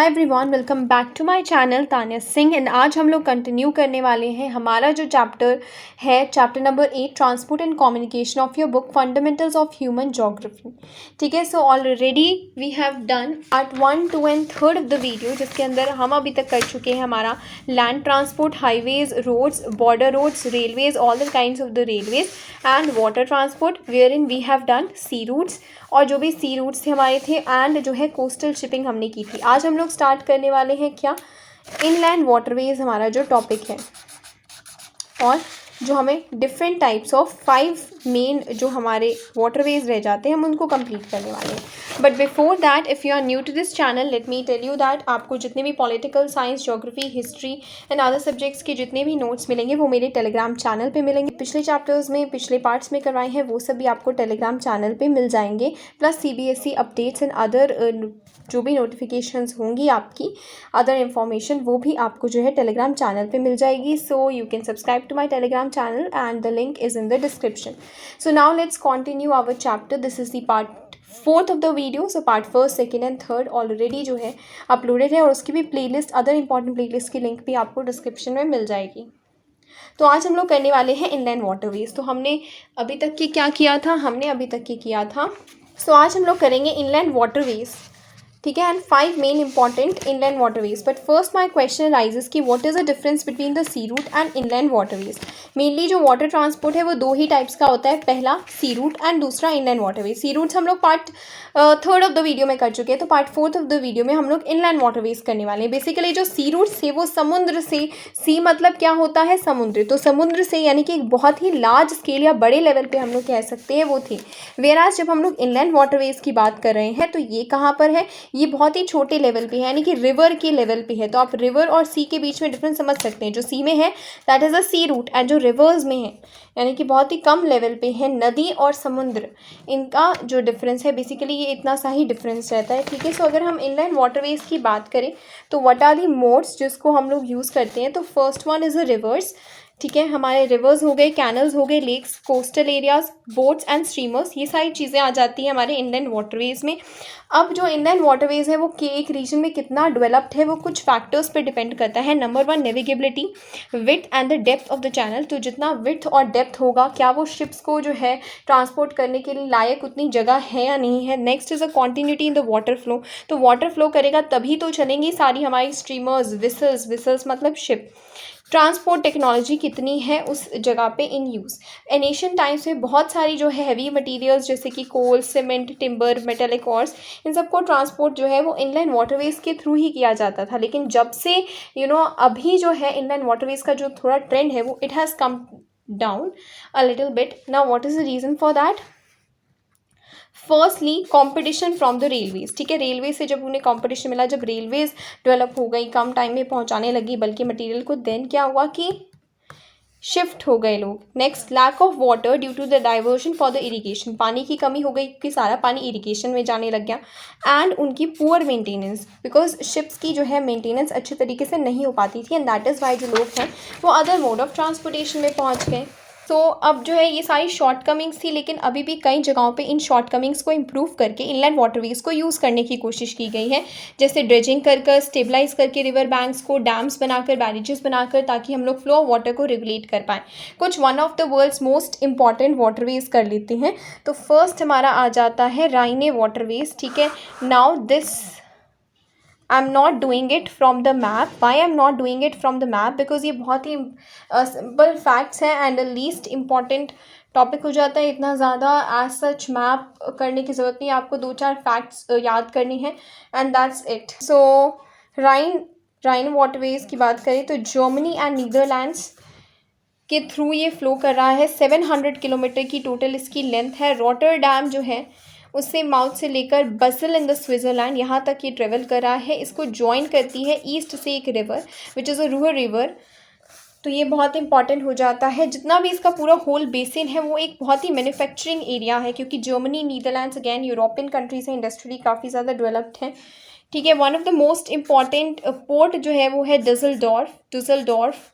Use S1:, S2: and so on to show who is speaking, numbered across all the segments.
S1: Hi everyone, welcome back to my channel Tanya Singh. And आज हम लोग कंटिन्यू करने वाले हैं हमारा जो चैप्टर है, chapter number 8, transport and communication of your book fundamentals of human geography. ठीक है, so already we have done part 1, 2 and 3 of the video, जिसके अंदर हम अभी तक कर चुके हैं हमारा land transport, highways, roads, border roads, railways, all the kinds of the railways and water transport, wherein we have done sea routes, और जो भी सी रूट्स हमारे थे, एंड जो है कोस्टल शिपिंग हमने की थी। आज हम लोग स्टार्ट करने वाले हैं क्या, इनलैंड वाटरवेज हमारा जो टॉपिक है, और जो हमें डिफरेंट टाइप्स ऑफ 5 मेन जो हमारे वाटरवेज रह जाते हैं, हम उनको कंप्लीट करने वाले हैं। But before that, if you are new to this channel, let me tell you that आपको जितने भी political science, geography, history and other subjects के जितने भी नोट्स मिलेंगे वो मेरे टेलीग्राम चैनल पे मिलेंगे। पिछले चैप्टर्स में, पिछले पार्ट्स में करवाए हैं, वो सब भी आपको टेलीग्राम चैनल पे मिल जाएंगे। Plus CBSE updates and other जो भी नोटिफिकेशंस होंगी आपकी, अदर इन्फॉर्मेशन, वो भी आपको जो है टेलीग्राम चैनल पे मिल जाएगी। So you can subscribe to my Telegram channel and the link is in the description. So now let's continue our chapter. This is the part 4th of the video. So part 1st, 2nd and 3rd already जो है uploaded है, और उसकी भी playlist, other important playlist की link भी आपको description में मिल जाएगी। तो आज हम लोग करने वाले हैं इनलैंड वाटरवेज। तो हमने अभी तक की क्या किया था, आज हम लोग करेंगे इनलैंड वाटरवेज, ठीक है, and 5 main important inland waterways. But first my question raises कि what is the difference between the sea route and inland waterways. Mainly जो वाटर ट्रांसपोर्ट है वो 2 ही टाइप्स का होता है, पहला सी रूट एंड दूसरा इनलैंड वाटरवेज। सी रूट्स हम लोग part 3rd of the video में कर चुके हैं, तो part 4th of the video में हम लोग इनलैंड वाटरवेज करने वाले हैं। बेसिकली जो सी रूट्स थे वो समुद्र से, सी मतलब क्या होता है, समुद्र, तो समुद्र से यानी कि एक बहुत ही लार्ज स्केल या बड़े लेवल पे हम लोग कह सकते हैं वो थे। वेराज जब हम लोग इनलैंड वाटरवेज की बात कर रहे हैं तो ये कहाँ पर है, ये बहुत ही छोटे लेवल पे है, यानी कि रिवर के लेवल पे है। तो आप रिवर और सी के बीच में डिफरेंस समझ सकते हैं। जो सी में है that is a sea route, and जो रिवर्स में है यानी कि बहुत ही कम लेवल पे है, नदी और समुद्र, इनका जो डिफरेंस है बेसिकली ये इतना सा ही डिफरेंस रहता है। ठीक है, सो अगर हम इनलैंड वाटरवेज की बात करें तो व्हाट आर दी मोड्स जिसको हम लोग यूज़ करते हैं, तो first one is a rivers. ठीक है, हमारे रिवर्स हो गए, कैनल्स हो गए, lakes, coastal areas, boats and streamers, ये सारी चीज़ें आ जाती हैं हमारे इनलैंड वाटरवेज में। अब जो इनलैंड वाटरवेज है वो के एक रीजन में कितना डेवलप्ड है वो कुछ फैक्टर्स पे डिपेंड करता है। Number 1, navigability, width and the depth of the channel. तो जितना विड्थ और डेप्थ होगा, क्या वो शिप्स को जो है ट्रांसपोर्ट करने के लिए लायक उतनी जगह है या नहीं है। Next is a continuity in the water flow, तो वाटर फ्लो करेगा तभी तो चलेंगी सारी हमारी स्ट्रीमर्स, विसल्स मतलब शिप। ट्रांसपोर्ट टेक्नोलॉजी कितनी है उस जगह पे इन यूज़। एशियन टाइम्स में बहुत सारी जो है हैवी मटेरियल्स जैसे कि कोल, सीमेंट, टिम्बर, मेटेलिक ऑर्स, इन सबको ट्रांसपोर्ट जो है वो इनलैंड वाटरवेज के थ्रू ही किया जाता था। लेकिन जब से अभी जो है इनलैंड वाटरवेज का जो थोड़ा ट्रेंड है वो it has come down a little bit. Now what is the reason for that? Firstly competition from the railways. ठीक है, रेलवे से जब उन्हें कॉम्पिटिशन मिला, जब रेलवेज डेवलप हो गई, कम टाइम में पहुंचाने लगी बल्कि मटेरियल को, देन क्या हुआ कि शिफ्ट हो गए लोग। Next, lack of water due to the diversion for the irrigation, पानी की कमी हो गई क्योंकि सारा पानी इरिगेशन में जाने लग गया। एंड उनकी पुअर मेंटेनेंस, बिकॉज शिप्स की जो है मेंटेनेंस अच्छे तरीके से नहीं हो पाती थी, एंड दैट इज़ वाई जो लोग हैं वो अदर मोड ऑफ ट्रांसपोर्टेशन में पहुँच गए। तो अब जो है ये सारी शॉर्टकमिंग्स थी, लेकिन अभी भी कई जगहों पे इन शॉर्टकमिंग्स को इम्प्रूव करके इनलैंड वाटरवेज को यूज़ करने की कोशिश की गई है। जैसे ड्रेजिंग कर स्टेबलाइज करके रिवर बैंक्स को, डैम्स बनाकर, बैरेजेस बनाकर, ताकि हम लोग फ्लो ऑफ वाटर को रेगुलेट कर पाएँ। कुछ one of the world's most important waterways कर लेते हैं। तो फर्स्ट हमारा आ जाता है राइने वाटरवेज। ठीक है, now this I am not doing it from the map. Why I am not doing it from the map? Because ये बहुत ही सिंपल फैक्ट्स हैं एंड लीस्ट इम्पॉर्टेंट टॉपिक हो जाता है। इतना ज़्यादा एज सच मैप करने की ज़रूरत नहीं, आपको 2-4 फैक्ट्स याद करनी है and that's it. So Rhine waterways की बात करें तो जर्मनी एंड नीदरलैंड्स के थ्रू ये फ्लो कर रहा है। 700 किलोमीटर की टोटल इसकी लेंथ है। रॉटरडैम जो है उससे माउथ से लेकर बसल इन द स्विट्ज़रलैंड यहाँ तक ये ट्रेवल कर रहा है। इसको ज्वाइन करती है ईस्ट से एक river which is a Ruhr river. तो ये बहुत इंपॉर्टेंट हो जाता है। जितना भी इसका पूरा होल बेसिन है वो एक बहुत ही मैन्युफैक्चरिंग एरिया है, क्योंकि Germany, Netherlands, again European countries हैं, इंडस्ट्री काफ़ी ज़्यादा डेवलप्ड है। ठीक है, one of the most important port जो है वो है डुसलडॉर्फ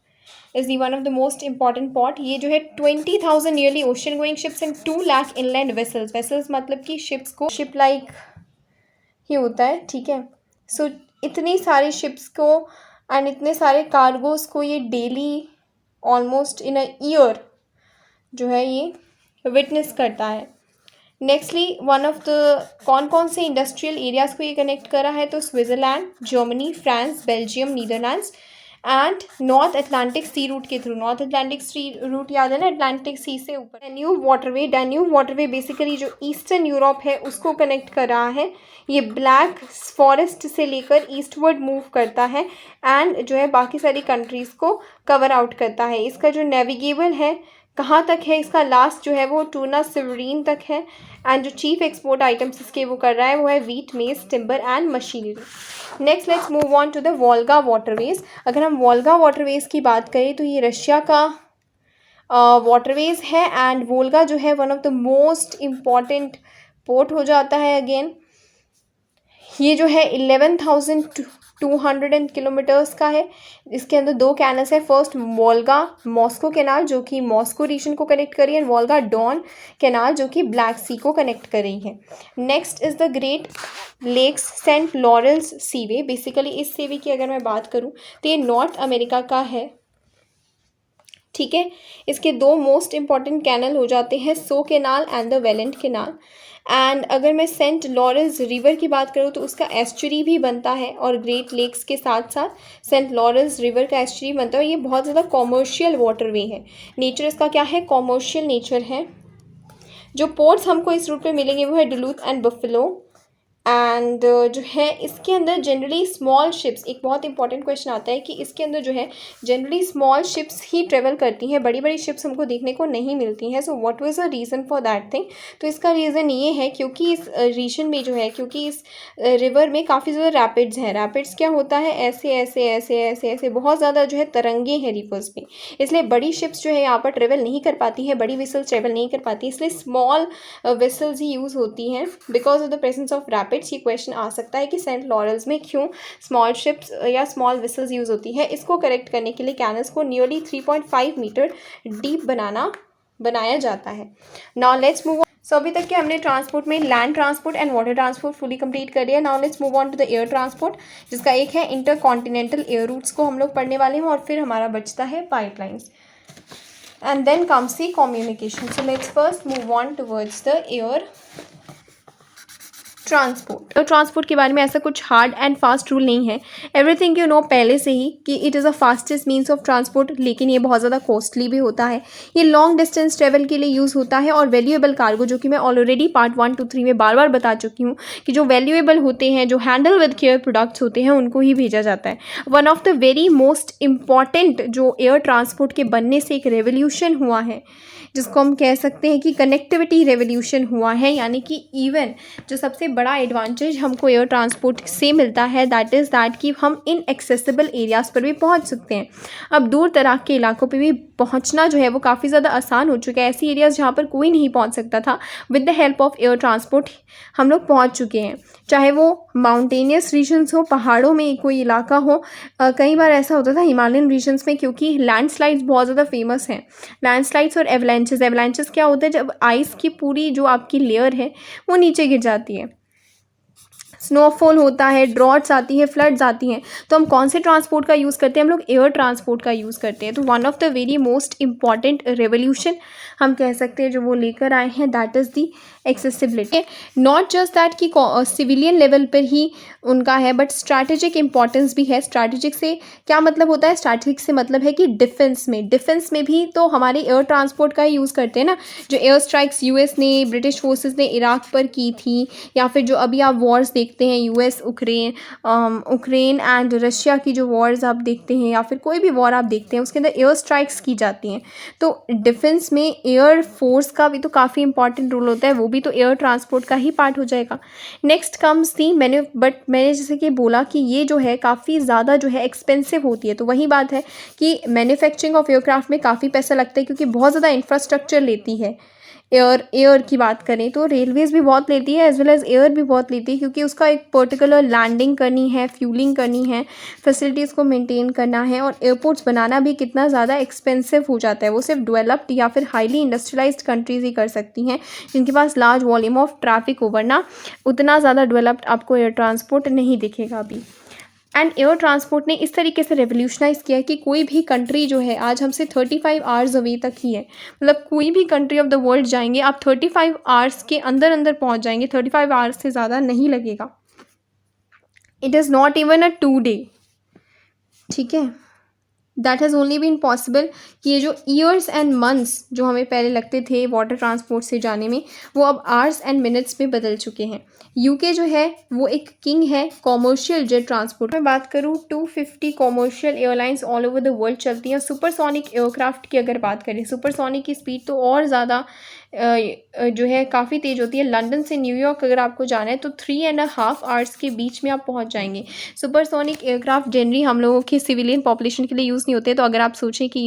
S1: is the one of the most important port। ये जो है 20,000 nearly ocean going ships and 2 lakh inland vessels मतलब कि शिप्स को, शिप लाइक ही होता है। ठीक है, सो इतनी सारी शिप्स को एंड इतने सारे कार्गोस को ये daily almost in a year जो है ये विटनेस करता है। नेक्स्टली वन ऑफ द कौन कौन से इंडस्ट्रियल एरियाज़ को ये कनेक्ट करा है, तो Switzerland, Germany, France, Belgium, Netherlands and North Atlantic sea route के through. North Atlantic sea route याद है ना, अटलांटिक सी से ऊपर। डैन्यूब वाटरवे बेसिकली जो ईस्टर्न यूरोप है उसको कनेक्ट कर रहा है। ये ब्लैक फॉरेस्ट से लेकर ईस्टवर्ड मूव करता है एंड जो है बाकी सारी कंट्रीज़ को कवर आउट करता है। इसका जो नेविगेबल है कहाँ तक है, इसका लास्ट जो है वो टूना सिवरीन तक है एंड जो चीफ एक्सपोर्ट आइटम्स इसके वो कर रहा है वो है wheat, maize, timber and machinery. Next let's move on to the Volga waterways. अगर हम वोल्गा वाटरवेज की बात करें तो ये रशिया का वाटरवेज है एंड वोल्गा जो है one of the most important port हो जाता है। अगेन ये जो है 11,200 किलोमीटर्स का है। इसके अंदर दो कैनल्स है। फर्स्ट वोल्गा मॉस्को कैनाल जो कि मॉस्को रीजन को कनेक्ट कर रही है, एंड वोल्गा डॉन कैनाल जो कि ब्लैक सी को कनेक्ट कर रही है। Next is the Great Lakes Saint Lawrence seaway. Basically इस सीवे की अगर मैं बात करूँ तो ये नॉर्थ अमेरिका का है, ठीक है। इसके दो मोस्ट इंपॉर्टेंट कैनल हो जाते हैं, so canal and the Welland canal. And अगर मैं सेंट लॉरेंस रिवर की बात करूँ तो उसका एस्चुरी भी बनता है और ग्रेट लेक्स के साथ साथ सेंट लॉरेंस रिवर का एस्चुरी बनता है। ये बहुत ज़्यादा कॉमर्शियल वाटरवे है। नेचर इसका क्या है, कॉमर्शियल नेचर है। जो पोर्ट्स हमको इस रूट पे मिलेंगे वो है डुलूथ एंड बफेलो एंड जो है इसके अंदर जनरली स्मॉल शिप्स, एक बहुत इंपॉर्टेंट क्वेश्चन आता है कि इसके अंदर जो है जनरली स्मॉल शिप्स ही ट्रेवल करती हैं, बड़ी बड़ी शिप्स हमको देखने को नहीं मिलती हैं। So what was the reason for that thing, तो इसका रीज़न ये है क्योंकि इस रीजन में जो है, क्योंकि इस रिवर में काफ़ी ज़्यादा रैपिड्स हैं। रैपिड्स क्या होता है, ऐसे ऐसे ऐसे ऐसे ऐसे बहुत ज़्यादा जो है तरंगे हैं रिवर्स में, इसलिए बड़ी शिप्स जो है यहाँ पर ट्रेवल नहीं कर पाती है, बड़ी वेसल्स ट्रेवल नहीं कर पाती, इसलिए स्मॉल वेसल्स ही यूज़ होती हैं because of the presence of rapid. ये क्वेश्चन आ सकता है कि सेंट लॉरेंस में क्यों स्मॉल शिप्स या स्मॉल विसल्स यूज़ होती है। इसको करेक्ट करने के लिए कैनल्स को नियरली 3.5 मीटर डीप बनाया जाता है। Now let's move. सो अभी तक के हमने ट्रांसपोर्ट में land transport and water transport fully complete कर दिया। Now let's move on to the air transport, जिसका एक है इंटर कॉन्टिनेंटल एयर रूट्स को हम लोग पढ़ने वाले हैं, और फिर हमारा बचता है pipelines and then comes the communication. So let's first move on towards the air transport के बारे में ऐसा कुछ हार्ड एंड फास्ट रूल नहीं है। एवरीथिंग यू नो पहले से ही कि it is a fastest means of transport, लेकिन ये बहुत ज़्यादा कॉस्टली भी होता है। ये लॉन्ग डिस्टेंस ट्रेवल के लिए यूज़ होता है, और वैल्यूएबल कार्गो जो कि मैं ऑलरेडी पार्ट 1, 2, 3 में बार बार बता चुकी हूँ कि जो वैल्यूएबल होते हैं, जो हैंडल विद केयर प्रोडक्ट्स होते हैं, उनको ही भेजा जाता है। One of the very most important जो एयर ट्रांसपोर्ट के बनने से एक रेवोल्यूशन हुआ है, जिसको हम कह सकते हैं कि कनेक्टिविटी रेवोल्यूशन हुआ है, यानी कि इवन जो सबसे बड़ा एडवांटेज हमको एयर ट्रांसपोर्ट से मिलता है दैट इज़ दैट कि हम इनएक्सेसिबल एरियाज़ पर भी पहुंच सकते हैं। अब दूर दराज के इलाकों पे भी पहुंचना जो है वो काफ़ी ज़्यादा आसान हो चुका है। ऐसी एरियाज़ जहाँ पर कोई नहीं पहुँच सकता था, with the help of air transport हम लोग पहुँच चुके हैं। चाहे वो माउंटेनियस रीजन्स हो, पहाड़ों में कोई इलाका हो, कई बार ऐसा होता था हिमालयन रीजन्स में, क्योंकि लैंडस्लाइड्स बहुत ज़्यादा फेमस हैं। लैंडस्लाइड्स और एवलांचेस क्या होता है, जब आइस की पूरी जो आपकी लेयर है वो नीचे गिर जाती है, स्नोफॉल होता है, ड्रॉट्स आती है, फ्लड्स आती हैं, तो हम कौन से ट्रांसपोर्ट का यूज़ करते हैं, हम लोग एयर ट्रांसपोर्ट का यूज़ करते हैं। तो one of the very most important revolution हम कह सकते हैं जो वो लेकर आए हैं, that is the accessibility. Not just that कि सिविलियन लेवल पर ही उनका है, बट स्ट्रैटेजिक इंपॉर्टेंस भी है। स्ट्रैटेजिक से क्या मतलब होता है, स्ट्रैटेजिक से मतलब है कि डिफेंस में भी तो हमारे एयर ट्रांसपोर्ट का ही यूज़ करते हैं ना। जो एयर स्ट्राइक्स यूएस ने, ब्रिटिश फोर्सेस ने इराक पर की थी, या फिर जो अभी आप वॉर्स देखते हैं यूएस उक्रेन एंड रशिया की जो वॉर्स आप देखते हैं, या फिर कोई भी वॉर आप देखते हैं, उसके अंदर एयर स्ट्राइक्स की जाती हैं। तो डिफेंस में एयर फोर्स का भी तो काफ़ी इंपॉर्टेंट रोल होता है, वो भी तो एयर ट्रांसपोर्ट का ही पार्ट हो जाएगा। नेक्स्ट कम्स दी मैंने जैसे कि बोला कि ये जो है काफ़ी ज़्यादा जो है एक्सपेंसिव होती है, तो वही बात है कि मैन्युफैक्चरिंग ऑफ एयरक्राफ्ट में काफ़ी पैसा लगता है, क्योंकि बहुत ज़्यादा इंफ्रास्ट्रक्चर लेती है। एयर की बात करें तो रेलवेज़ भी बहुत लेती है एज़ वेल एज़ एयर भी बहुत लेती है, क्योंकि उसका एक पर्टिकुलर लैंडिंग करनी है, फ्यूलिंग करनी है, फैसिलिटीज़ को मेंटेन करना है, और एयरपोर्ट्स बनाना भी कितना ज़्यादा एक्सपेंसिव हो जाता है। वो सिर्फ डेवलप्ड या फिर हाईली इंडस्ट्रियलाइज्ड कंट्रीज़ ही कर सकती हैं, जिनके पास लार्ज वॉल्यूम ऑफ ट्रैफिक हो, वरना उतना ज़्यादा डेवलप्ड आपको एयर ट्रांसपोर्ट नहीं दिखेगा अभी। एंड एयर ट्रांसपोर्ट ने इस तरीके से रेवोल्यूशनाइज़ किया है कि कोई भी कंट्री जो है आज हमसे 35 आवर्स अवे तक ही है। मतलब कोई भी कंट्री ऑफ द वर्ल्ड जाएंगे आप 35 आवर्स के अंदर अंदर पहुंच जाएंगे, 35 आवर्स से ज़्यादा नहीं लगेगा। It is not even a 2 day, ठीक है। That has only been possible कि ये जो ईयर्स एंड मंथ्स जो हमें पहले लगते थे वाटर ट्रांसपोर्ट से जाने में, वो अब आवर्स एंड मिनट्स में बदल चुके हैं। यूके जो है वो एक किंग है कॉमर्शियल जेट ट्रांसपोर्ट में। बात करूँ 250 commercial airlines all over the world चलती हैं। सुपरसोनिक एयरक्राफ्ट की अगर बात करें, सुपरसोनिक की स्पीड तो और ज़्यादा जो है काफ़ी तेज़ होती है। लंदन से न्यूयॉर्क अगर आपको जाना है तो 3.5 आवर्स के बीच में आप पहुंच जाएंगे। सुपरसोनिक एयरक्राफ्ट जनरली हम लोगों की सिविलियन पॉपुलेशन के लिए यूज़ नहीं होते, तो अगर आप सोचें कि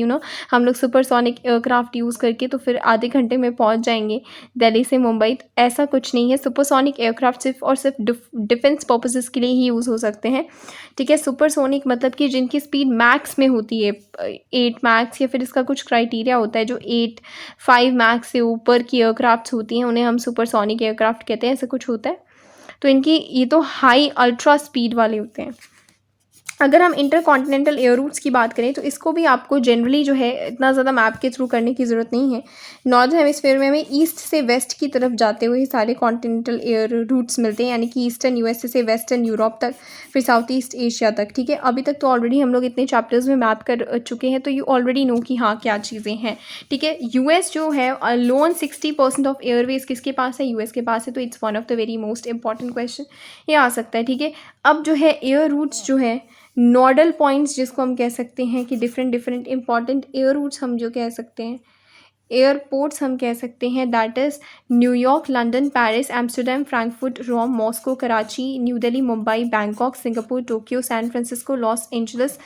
S1: हम लोग सुपरसोनिक एयरक्राफ्ट यूज़ करके तो फिर आधे घंटे में पहुंच जाएंगे दिल्ली से मुंबई, तो ऐसा कुछ नहीं है। सुपरसोनिक एयरक्राफ्ट सिर्फ और सिर्फ डिफेंस पर्पसेस के लिए ही यूज़ हो सकते हैं, ठीक है। सुपरसोनिक मतलब कि जिनकी स्पीड मैक्स में होती है 8 मैक्स, या फिर इसका कुछ क्राइटेरिया होता है, जो 5 मैक्स से ऊपर की एयरक्राफ्ट होती हैं उन्हें हम सुपरसोनिक एयरक्राफ्ट कहते हैं, ऐसा कुछ होता है। तो इनकी ये तो हाई अल्ट्रा स्पीड वाले होते हैं। अगर हम इंटरकॉन्टिनेंटल एयर रूट्स की बात करें तो इसको भी आपको जनरली जो है इतना ज़्यादा मैप के थ्रू करने की ज़रूरत नहीं है। नॉर्दर्न हेमिस्फेयर में हमें ईस्ट से वेस्ट की तरफ जाते हुए सारे कॉन्टिनेंटल एयर रूट्स मिलते हैं, यानी कि ईस्टर्न यूएसए से वेस्टर्न यूरोप तक, फिर साउथ ईस्ट एशिया तक, ठीक है। अभी तक तो ऑलरेडी हम लोग इतने चैप्टर्स में मैप कर चुके हैं, तो यू ऑलरेडी नो कि हाँ क्या चीज़ें हैं, ठीक है। यूएस जो है लोन 60% ऑफ एयरवेज किसके पास है? यूएस के पास है। तो it's one of the very most important question ये आ सकता है, ठीक है। अब जो है एयर रूट्स जो है नोडल पॉइंट्स जिसको हम कह सकते हैं कि different different important air routes हम जो कह सकते हैं, एयरपोर्ट्स हम कह सकते हैं, that is New York, London, Paris, Amsterdam, Frankfurt, Rome, Moscow, Karachi, New Delhi, Mumbai, Bangkok, Singapore, Tokyo, San Francisco, Los Angeles,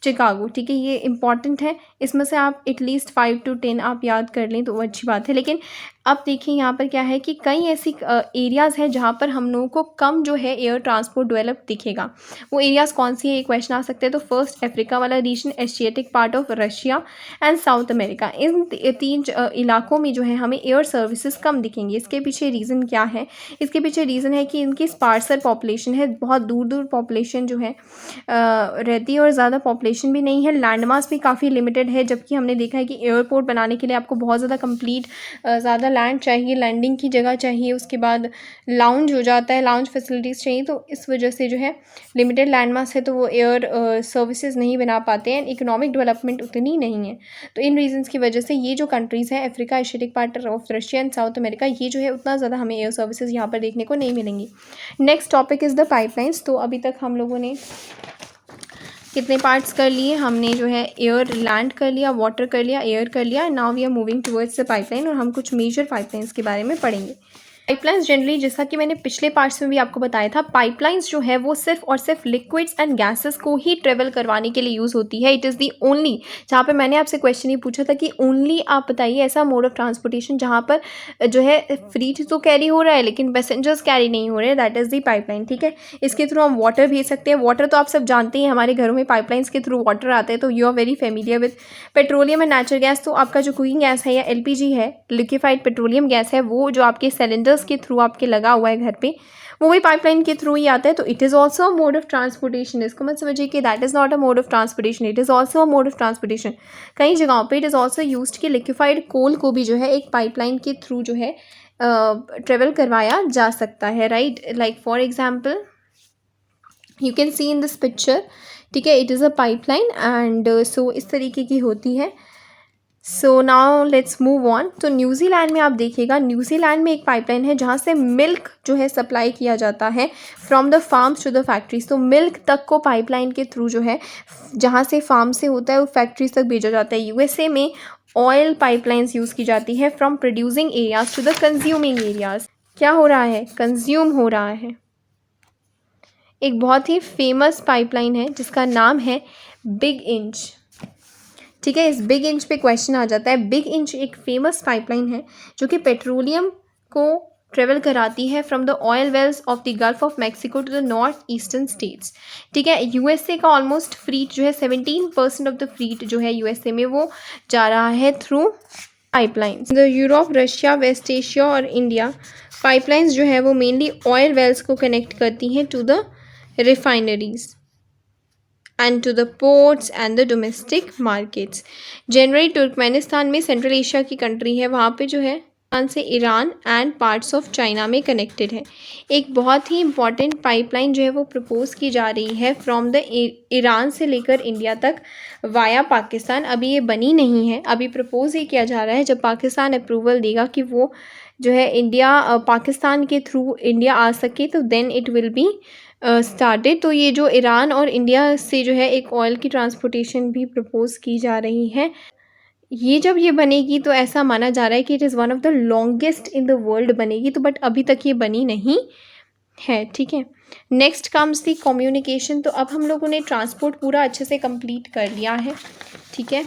S1: Chicago, ठीक है। ये इंपॉर्टेंट है, इसमें से आप एटलीस्ट 5 to 10 आप याद कर लें तो वो अच्छी बात है। लेकिन अब देखिए यहाँ पर क्या है कि कई ऐसी एरियाज़ हैं जहाँ पर हम लोगों को कम जो है एयर ट्रांसपोर्ट डेवलप दिखेगा। वो एरियाज़ कौन सी है, ये क्वेश्चन आ सकते हैं। तो फर्स्ट अफ्रीका वाला region, Asiatic part of Russia and South America, इन 3 इलाकों में जो है हमें एयर सर्विसेज कम दिखेंगी। इसके पीछे रीज़न क्या है? इसके पीछे रीज़न है कि इनकी स्पार्सर पॉपुलेशन है, बहुत दूर दूर पॉपुलेशन जो है रहती है, और ज़्यादा पॉपुलेशन भी नहीं है। लैंड मास भी काफ़ी लिमिटेड है, जबकि हमने देखा है कि एयरपोर्ट बनाने के लिए आपको बहुत ज़्यादा कंप्लीट ज़्यादा लैंड चाहिए, लैंडिंग की जगह चाहिए, उसके बाद लाउंज हो जाता है, लाउंज फैसिलिटीज़ चाहिए। तो इस वजह से जो है लिमिटेड लैंड मास है, तो वो एयर सर्विसेज नहीं बना पाते हैं, इकोनॉमिक डेवलपमेंट उतनी नहीं है। तो इन रीजंस की वजह से ये जो कंट्रीज़ हैं Africa, Asiatic part of Russia and South America, ये जो है उतना ज़्यादा हमें एयर सर्विसेज यहाँ पर देखने को नहीं मिलेंगी। Next topic is the pipelines. तो अभी तक हम लोगों ने कितने पार्ट्स कर लिए? हमने जो है एयर लैंड कर लिया, वाटर कर लिया, एयर कर लिया। Now we are moving towards the pipeline, और हम कुछ मेजर पाइपलाइंस के बारे में पढ़ेंगे। पाइपलाइंस जनरली, जैसा कि मैंने पिछले पार्ट्स में भी आपको बताया था, पाइपलाइंस जो है वो सिर्फ और सिर्फ लिक्विड्स एंड गैसेस को ही ट्रेवल करवाने के लिए यूज़ होती है। इट इज़ दी ओनली, जहाँ पे मैंने आपसे क्वेश्चन ये पूछा था कि ओनली आप बताइए ऐसा मोड ऑफ ट्रांसपोर्टेशन जहाँ पर जो है फ्रीज तो कैरी हो रहा है लेकिन पैसेंजर्स कैरी नहीं हो रहे हैं, दैट इज़ दी पाइपलाइन, ठीक है। इसके थ्रू हम वाटर भेज सकते हैं। वाटर तो आप सब जानते हैं, हमारे घरों में पाइपलाइंस के थ्रू वाटर आता है, तो you are very familiar with petroleum and natural gas. तो आपका जो कुकिंग गैस है या एलपीजी है, लिक्विफाइड पेट्रोलियम गैस है, वो जो आपके सिलेंडर्स के थ्रू आपके लगा हुआ है घर पे, वो भी पाइपलाइन के थ्रू ही आता है। तो it is also a mode of transportation. इसको मत समझिए कि that is not a mode of transportation, it is also a mode of transportation. कई जगहों पे इट इज़ ऑल्सो यूज्ड कि लिक्विफाइड कोल को भी जो है एक पाइपलाइन के थ्रू जो है ट्रेवल करवाया जा सकता है, right. Like for example you can see in this picture, ठीक है, it is a pipeline and so इस तरीके की होती है। सो नाउ लेट्स मूव ऑन। तो न्यूजीलैंड में आप देखिएगा, न्यूजीलैंड में एक पाइपलाइन है जहाँ से मिल्क जो है सप्लाई किया जाता है from the farms to the factories. तो मिल्क तक को पाइपलाइन के थ्रू जो है जहाँ से फार्म से होता है वो फैक्ट्रीज तक भेजा जाता है। यूएसए में ऑयल पाइपलाइंस यूज़ की जाती है from producing areas to the consuming areas. क्या हो रहा है? कंज्यूम हो रहा है। एक बहुत ही फेमस पाइपलाइन है जिसका नाम है बिग इंच, ठीक है। इस बिग इंच पे क्वेश्चन आ जाता है। बिग इंच एक फेमस पाइपलाइन है जो कि पेट्रोलियम को ट्रेवल कराती है from the oil wells of the Gulf of Mexico to the north eastern states. ठीक है। यूएसए का ऑलमोस्ट फ्लीट जो है 17% ऑफ द फ्लीट जो है यूएसए में वो जा रहा है through pipelines. The Europe, Russia, West Asia और इंडिया पाइपलाइंस जो है वो मेनली ऑयल वेल्स को कनेक्ट करती हैं to the refineries and to the ports and the domestic markets. Generally Turkmenistan में सेंट्रल एशिया की कंट्री है, वहाँ पे जो है पाकिस्तान से Iran and parts of China में कनेक्टेड है। एक बहुत ही इंपॉर्टेंट पाइपलाइन जो है वो प्रपोज की जा रही है फ्रॉम द ईरान से लेकर इंडिया तक वाया पाकिस्तान। अभी ये बनी नहीं है, अभी प्रपोज ही किया जा रहा है। जब पाकिस्तान अप्रूवल देगा कि वो जो है इंडिया पाकिस्तान के थ्रू इंडिया आ सके तो then it will be started. तो ये जो ईरान और इंडिया से जो है एक ऑयल की ट्रांसपोर्टेशन भी प्रपोज की जा रही है। ये जब ये बनेगी तो ऐसा माना जा रहा है कि it is one of the longest in the world बनेगी। तो बट अभी तक ये बनी नहीं है। ठीक है। Next comes the communication. तो अब हम लोगों ने ट्रांसपोर्ट पूरा अच्छे से कंप्लीट कर लिया है। ठीक है।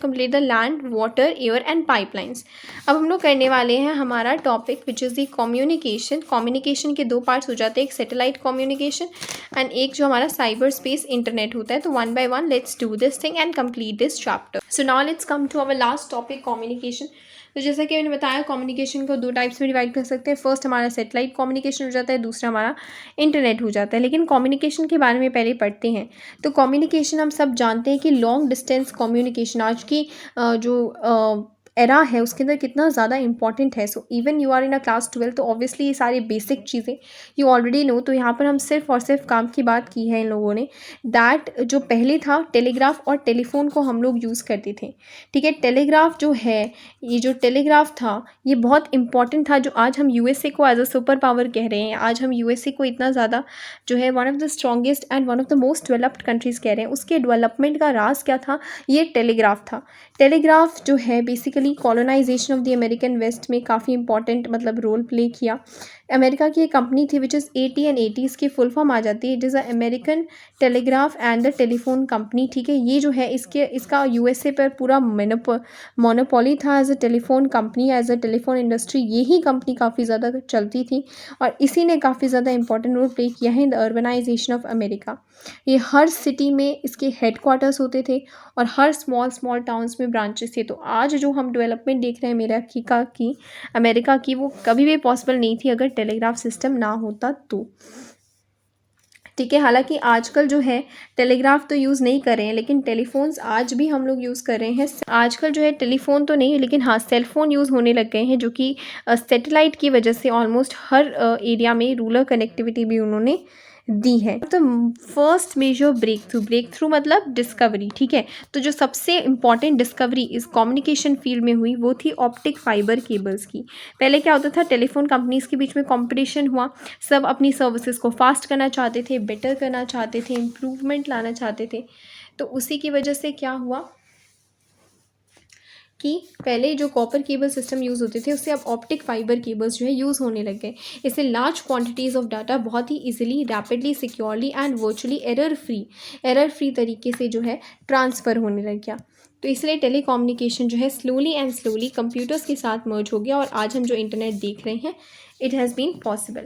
S1: Complete the land, water, air and pipelines. अब हम लोग करने वाले हैं हमारा topic which is the communication. Communication के दो पार्ट्स हो जाते हैं, एक सैटेलाइट कम्युनिकेशन एंड एक जो हमारा साइबर स्पेस इंटरनेट होता है। तो one by one let's do this thing and complete this chapter. So now let's come to our last topic, communication. तो जैसा कि मैंने बताया कम्युनिकेशन को दो टाइप्स में डिवाइड कर सकते हैं। फर्स्ट हमारा सैटेलाइट कम्युनिकेशन हो जाता है, दूसरा हमारा इंटरनेट हो जाता है। लेकिन कम्युनिकेशन के बारे में पहले पढ़ते हैं। तो कम्युनिकेशन हम सब जानते हैं कि लॉन्ग डिस्टेंस कम्युनिकेशन आज की जो एरा है उसके अंदर कितना ज़्यादा इंपॉर्टेंट है। So even you are in a class 12 तो ऑब्वियसली ये सारी बेसिक चीज़ें यू ऑलरेडी नो। तो यहाँ पर हम सिर्फ और सिर्फ काम की बात की है इन लोगों ने। दैट जो पहले था टेलीग्राफ और टेलीफोन को हम लोग यूज़ करते थे। ठीक है। टेलीग्राफ जो है, ये जो टेलीग्राफ था ये बहुत इंपॉर्टेंट था। जो आज हम यूएसए को एज अ सुपर पावर कह रहे हैं, आज हम यूएसए को इतना ज़्यादा जो है one of the strongest and one of the most developed countries कह रहे हैं, उसके डेवलपमेंट का राज क्या था? ये टेलीग्राफ था। टेलीग्राफ जो है basically colonisation of the American west में काफ़ी इंपॉर्टेंट मतलब रोल प्ले किया। अमेरिका की एक कंपनी थी विच इज़ AT&T, इसकी फुल फॉर्म आ जाती है it is a American telegraph and the telephone company. ठीक है। ये जो है इसका यूएसए पर पूरा मोनोपोली था as a telephone company, as a telephone industry. यही कंपनी काफ़ी ज़्यादा चलती थी और इसी ने काफ़ी ज़्यादा इंपॉर्टेंट रोल प्ले किया है in the urbanisation of America. ये हर सिटी में इसके हेडक्वार्टर्स होते थे और हर स्मॉल टाउन्स में ब्रांचेस थे। तो आज जो हम डेवलपमेंट देख रहे हैं अमेरिका की वो कभी भी पॉसिबल नहीं थी अगर टेलीग्राफ सिस्टम ना होता तो। ठीक है। हालांकि आजकल जो है टेलीग्राफ तो यूज़ नहीं कर रहे हैं, लेकिन टेलीफोन्स आज भी हम लोग यूज़ कर रहे हैं। आजकल जो है टेलीफोन तो नहीं, लेकिन हाँ सेलफोन यूज़ होने लग गए हैं, जो कि सैटेलाइट की वजह से ऑलमोस्ट हर एरिया में रूरल कनेक्टिविटी भी उन्होंने दी है। तो फर्स्ट मेजर ब्रेक थ्रू मतलब डिस्कवरी। ठीक है। तो जो सबसे इम्पॉर्टेंट डिस्कवरी इस कम्युनिकेशन फील्ड में हुई वो थी ऑप्टिक फाइबर केबल्स की। पहले क्या होता था, टेलीफोन कंपनीज़ के बीच में कंपटीशन हुआ, सब अपनी सर्विसेज को फास्ट करना चाहते थे, बेटर करना चाहते थे, इम्प्रूवमेंट लाना चाहते थे। तो उसी की वजह से क्या हुआ कि पहले जो कॉपर केबल सिस्टम यूज़ होते थे उससे अब ऑप्टिक फाइबर केबल्स जो है यूज़ होने लग गए। इससे लार्ज क्वांटिटीज़ ऑफ डाटा बहुत ही easily, rapidly, securely and virtually error free तरीके से जो है ट्रांसफ़र होने लग गया। तो इसलिए टेलीकम्युनिकेशन जो है स्लोली कंप्यूटर्स के साथ मर्ज हो गया और आज हम जो इंटरनेट देख रहे हैं इट हैज़ बीन पॉसिबल।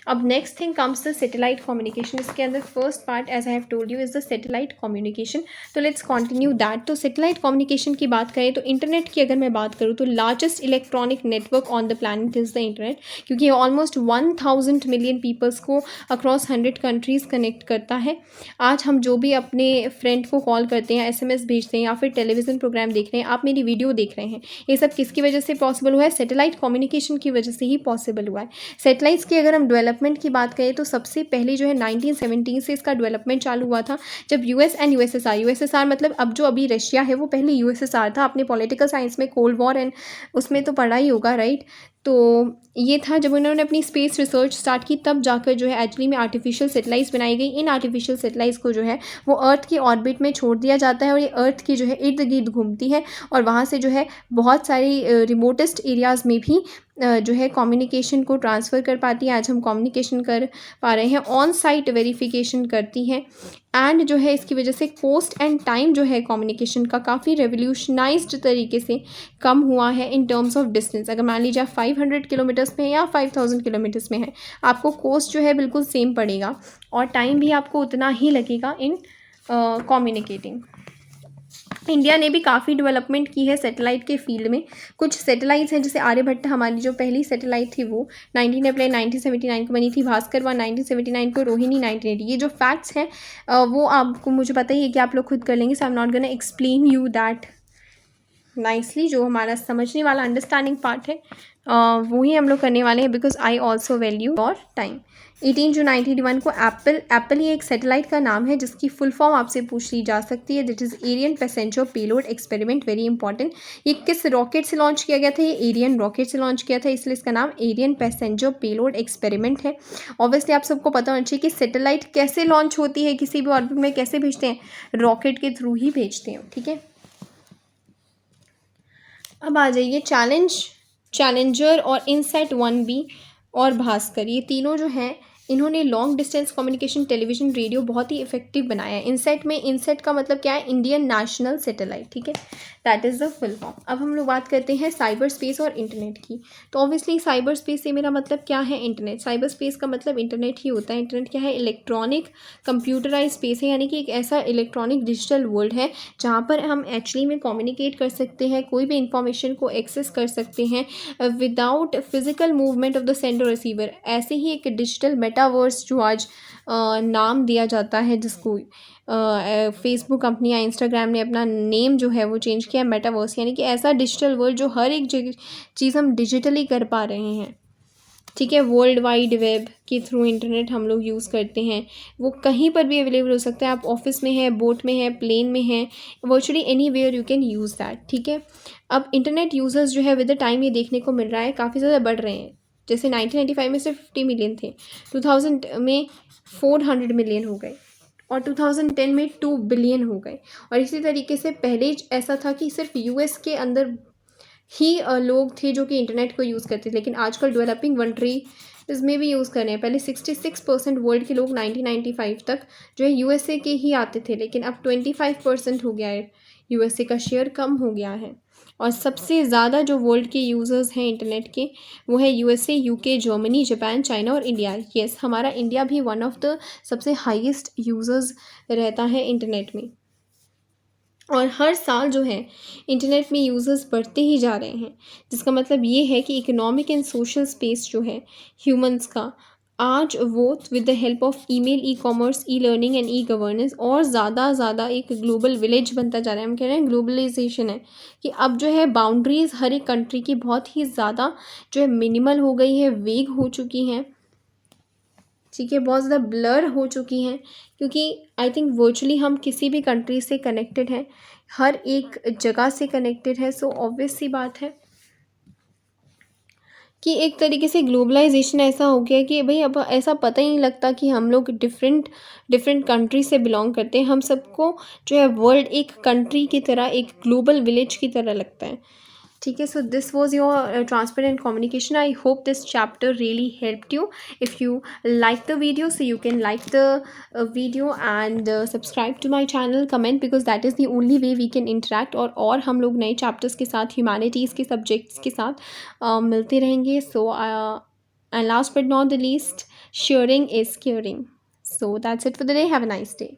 S1: अब next thing comes the satellite communication. इसके अंदर first part as I have told you is the satellite communication. तो लेट्स कंटिन्यू दैट। तो सैटेलाइट कम्युनिकेशन की बात करें तो इंटरनेट की अगर मैं बात करूँ तो largest electronic network on the planet is the internet, क्योंकि ये ऑलमोस्ट 1000 मिलियन पीपल्स को अक्रॉस 100 कंट्रीज़ कनेक्ट करता है। आज हम जो भी अपने फ्रेंड को कॉल करते हैं, SMS भेजते हैं या फिर टेलीविज़न प्रोग्राम देख रहे हैं, आप मेरी वीडियो देख रहे हैं, ये सब किसकी वजह से पॉसिबल हुआ है? सैटेलाइट कम्युनिकेशन की वजह से ही पॉसिबल हुआ है। सैटेलाइट्स की अगर हम डेवलपमेंट की बात करें तो सबसे पहले जो है 1917 से इसका डेवलपमेंट चालू हुआ था, जब US एंड USSR मतलब अब जो अभी रशिया है वो पहले USSR था। आपने पॉलिटिकल साइंस में कोल्ड वॉर एंड उसमें तो पढ़ा ही होगा, राइट? तो ये था जब उन्होंने अपनी स्पेस रिसर्च स्टार्ट की, तब जाकर जो है एक्चुअली में आर्टिफिशियल सैटेलाइट्स बनाई गई। इन आर्टिफिशियल सैटेलाइट्स को जो है वो अर्थ के ऑर्बिट में छोड़ दिया जाता है और ये अर्थ की जो है इर्द गिर्द घूमती है और वहाँ से जो है बहुत सारी रिमोटेस्ट एरियाज़ में भी जो है कम्युनिकेशन को ट्रांसफ़र कर पाती है। आज हम कम्युनिकेशन कर पा रहे हैं, ऑन साइट वेरिफिकेशन करती हैं, एंड जो है इसकी वजह से कोस्ट एंड टाइम जो है कम्युनिकेशन का काफ़ी रेवोल्यूशनाइज्ड तरीके से कम हुआ है इन टर्म्स ऑफ डिस्टेंस। अगर मान लीजिए आप 500 किलोमीटर्स में या 5000 किलोमीटर्स में है, आपको कोस्ट जो है बिल्कुल सेम पड़ेगा और टाइम भी आपको उतना ही लगेगा इन कम्युनिकेटिंग। इंडिया ने भी काफ़ी डेवलपमेंट की है सैटेलाइट के फील्ड में। कुछ सैटेलाइट्स हैं, जैसे आर्यभट्ट हमारी जो पहली सैटेलाइट थी वो 1979 को बनी थी, भास्कर 1979 को, रोहिणी 1980। ये जो फैक्ट्स हैं वो आपको मुझे पता ही है कि आप लोग खुद कर लेंगे, so I am not gonna explain you that nicely. जो हमारा समझने वाला अंडरस्टैंडिंग पार्ट है वो ही हम लोग करने वाले हैं, बिकॉज आई ऑल्सो वैल्यू और टाइम। 18 जून 1981 को एप्पल ही एक सैटेलाइट का नाम है जिसकी फुल फॉर्म आपसे पूछ ली जा सकती है, that is Ariane passenger payload experiment, very important. ये किस रॉकेट से लॉन्च किया गया था? ये एरियन रॉकेट से लॉन्च किया था, इसलिए इसका नाम एरियन पैसेंजर पेलोड एक्सपेरिमेंट है। ऑब्वियसली आप सबको पता होना चाहिए कि सैटेलाइट कैसे लॉन्च होती है, किसी भी ऑर्बिट में कैसे भेजते हैं, रॉकेट के थ्रू ही भेजते हैं, ठीक है। अब आ जाइए चैलेंजर और इनसैट 1B और भास्कर, ये तीनों जो हैं इन्होंने long distance communication, television, radio बहुत ही इफेक्टिव बनाया है। इनसेट का मतलब क्या है? इंडियन नेशनल सैटेलाइट, ठीक है, that is the full form. अब हम लोग बात करते हैं साइबर स्पेस और इंटरनेट की। तो ऑब्वियसली साइबर स्पेस से मेरा मतलब क्या है? इंटरनेट। साइबर स्पेस का मतलब इंटरनेट ही होता है। इंटरनेट क्या है? इलेक्ट्रॉनिक कंप्यूटराइज स्पेस है, यानी कि एक ऐसा इलेक्ट्रॉनिक डिजिटल वर्ल्ड है जहाँ पर हम एक्चुअली में कम्युनिकेट कर सकते हैं, कोई भी इंफॉर्मेशन को एक्सेस कर सकते हैं without physical movement of the sender receiver. ऐसे ही एक डिजिटल मेटावर्स जो आज नाम दिया जाता है, जिसको फेसबुक कंपनी या इंस्टाग्राम ने अपना नेम जो है वो चेंज किया मेटावर्स, यानी कि ऐसा डिजिटल वर्ल्ड जो हर एक चीज़ हम डिजिटली कर पा रहे हैं, ठीक है। वर्ल्ड वाइड वेब के थ्रू इंटरनेट हम लोग यूज़ करते हैं, वो कहीं पर भी अवेलेबल हो सकता है। आप ऑफिस में हैं, बोट में हैं, प्लेन में हैं, virtually anywhere you can use that, ठीक है। अब इंटरनेट यूज़र्स जो है विद द टाइम ये देखने को मिल रहा है काफ़ी ज़्यादा बढ़ रहे हैं। जैसे 1995 में सिर्फ 50 मिलियन थे, 2000 में 400 मिलियन हो गए और 2010 में 2 बिलियन हो गए। और इसी तरीके से पहले ऐसा था कि सिर्फ यूएस के अंदर ही लोग थे जो कि इंटरनेट को यूज़ करते थे, लेकिन आजकल डेवलपिंग कंट्रीज में भी यूज़ कर रहे हैं। पहले 66% वर्ल्ड के लोग 1995 तक जो है यूएसए के ही आते थे, लेकिन अब 25% हो गया है, यूएसए का शेयर कम हो गया है। और सबसे ज़्यादा जो वर्ल्ड के यूज़र्स हैं इंटरनेट के वो है USA, UK, Germany, Japan, China और इंडिया। येस, हमारा इंडिया भी वन ऑफ द सबसे हाईएस्ट यूज़र्स रहता है इंटरनेट में। और हर साल जो है इंटरनेट में यूज़र्स बढ़ते ही जा रहे हैं, जिसका मतलब ये है कि इकोनॉमिक एंड सोशल स्पेस जो है ह्यूमंस का, आज वो with the help of email, e commerce, e learning and e governance और ज़्यादा एक ग्लोबल विलेज बनता जा रहा है। हम कह रहे हैं ग्लोबलाइजेशन है कि अब जो है बाउंड्रीज़ हर एक कंट्री की बहुत ही ज़्यादा जो है मिनिमल हो गई है, वेग हो चुकी हैं, ठीक है, बहुत ज़्यादा ब्लर हो चुकी हैं, क्योंकि आई थिंक वर्चुअली हम किसी भी कंट्री से कनेक्टेड हैं, हर एक जगह से कनेक्टेड है। सो ऑब्वियस सी बात है कि एक तरीके से ग्लोबलाइजेशन ऐसा हो गया कि भाई अब ऐसा पता ही नहीं लगता कि हम लोग डिफरेंट कंट्री से बिलोंग करते हैं। हम सबको जो है वर्ल्ड एक कंट्री की तरह, एक ग्लोबल विलेज की तरह लगता है, ठीक है। So this was your transparent communication. I hope this chapter really helped you. If you like the video, so you can like the video and subscribe to my channel, comment, because that is the only way we can interact। और हम लोग नए chapters के साथ, humanities के subjects के साथ मिलते रहेंगे। सो and last but not the least, sharing is caring. So that's it for the day. Have a nice day.